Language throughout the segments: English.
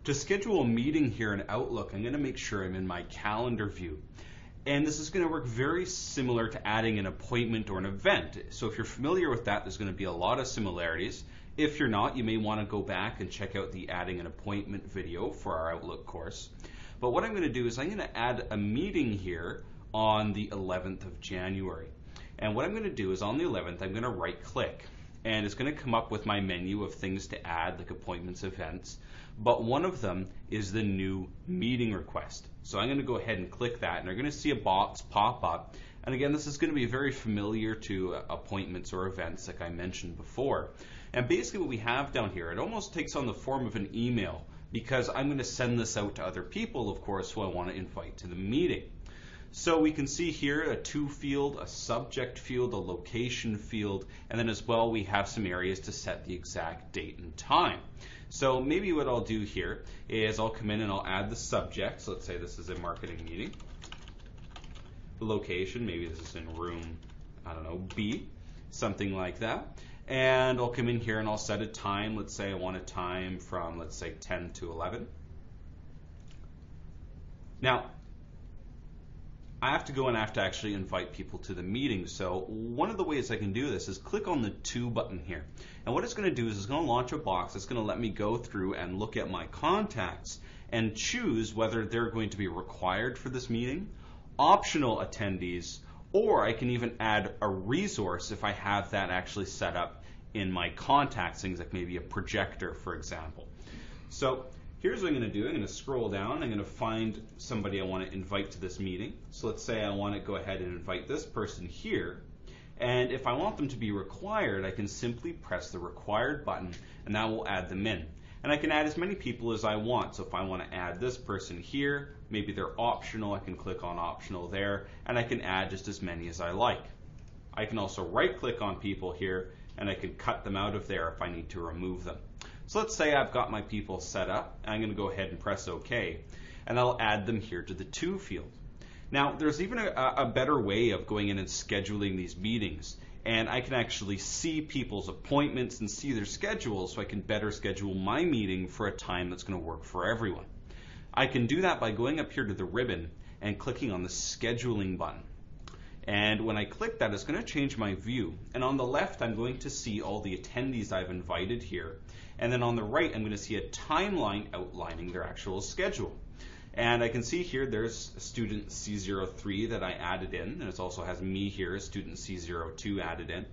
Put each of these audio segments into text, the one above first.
To schedule a meeting here in Outlook, I'm going to make sure I'm in my calendar view. And this is going to work very similar to adding an appointment or an event. So if you're familiar with that, there's going to be a lot of similarities. If you're not, you may want to go back and check out the adding an appointment video for our Outlook course. But what I'm going to do is I'm going to add a meeting here on the 11th of January. And what I'm going to do is on the 11th, I'm going to right click. And it's going to come up with my menu of things to add, like appointments, events. But one of them is the new meeting request. So I'm going to go ahead and click that, and you're going to see a box pop up. And again, this is going to be very familiar to appointments or events, like I mentioned before. And basically what we have down here, it almost takes on the form of an email, because I'm going to send this out to other people, of course, who I want to invite to the meeting. So we can see here a to field, a subject field, a location field, and then as well we have some areas to set the exact date and time. So maybe what I'll do here is I'll come in and I'll add the subject. So let's say this is a marketing meeting. The location, maybe this is in room, I don't know, B, something like that. And I'll come in here and I'll set a time. Let's say I want a time from, let's say, 10 to 11. Now, I have to go and I have to actually invite people to the meeting. So one of the ways I can do this is click on the to button here. And what it's going to do is it's going to launch a box that's going to let me go through and look at my contacts and choose whether they're going to be required for this meeting, optional attendees, or I can even add a resource if I have that actually set up in my contacts, things like maybe a projector, for example. So here's what I'm going to do. I'm going to scroll down. I'm going to find somebody I want to invite to this meeting. So let's say I want to go ahead and invite this person here. And if I want them to be required, I can simply press the required button, and that will add them in. And I can add as many people as I want. So if I want to add this person here, maybe they're optional, I can click on optional there, and I can add just as many as I like. I can also right-click on people here, and I can cut them out of there if I need to remove them. So let's say I've got my people set up. I'm going to go ahead and press OK, and I'll add them here to the to field. Now, there's even a better way of going in and scheduling these meetings, and I can actually see people's appointments and see their schedules, so I can better schedule my meeting for a time that's going to work for everyone. I can do that by going up here to the ribbon and clicking on the scheduling button. And when I click that, it's going to change my view. And on the left, I'm going to see all the attendees I've invited here. And then on the right, I'm going to see a timeline outlining their actual schedule. And I can see here there's student C03 that I added in, and it also has me here, student C02 added in,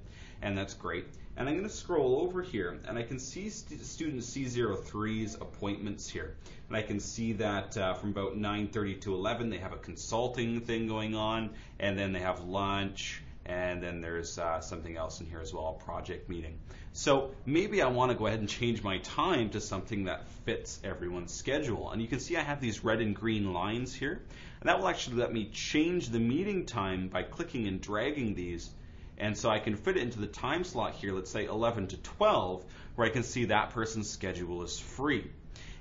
and that's great. And I'm going to scroll over here, and I can see student C03's appointments here. And I can see that from about 9:30 to 11, they have a consulting thing going on, and then they have lunch, and then there's something else in here as well, a project meeting. So maybe I want to go ahead and change my time to something that fits everyone's schedule. And you can see I have these red and green lines here, and that will actually let me change the meeting time by clicking and dragging these. And so I can fit it into the time slot here, let's say 11 to 12, where I can see that person's schedule is free.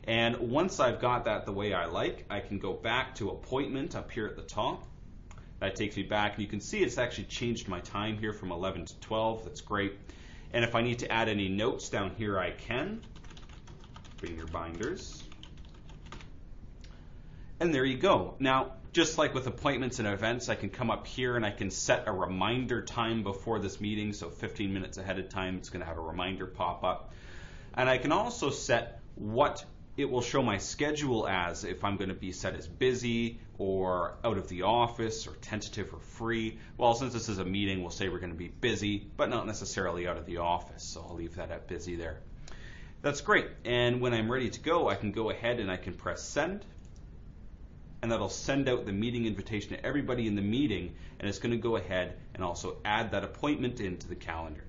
And once I've got that the way I like, I can go back to appointment up here at the top. That takes me back, and you can see it's actually changed my time here from 11 to 12. That's great. And if I need to add any notes down here, I can. Bring your binders. And there you go. Now, just like with appointments and events, I can come up here and I can set a reminder time before this meeting. So 15 minutes ahead of time, it's going to have a reminder pop up. And I can also set what it will show my schedule as, if I'm going to be set as busy or out of the office or tentative or free. Well, since this is a meeting, we'll say we're going to be busy, but not necessarily out of the office. So I'll leave that at busy there. That's great. And when I'm ready to go, I can go ahead and I can press send. And that'll send out the meeting invitation to everybody in the meeting, and it's going to go ahead and also add that appointment into the calendar.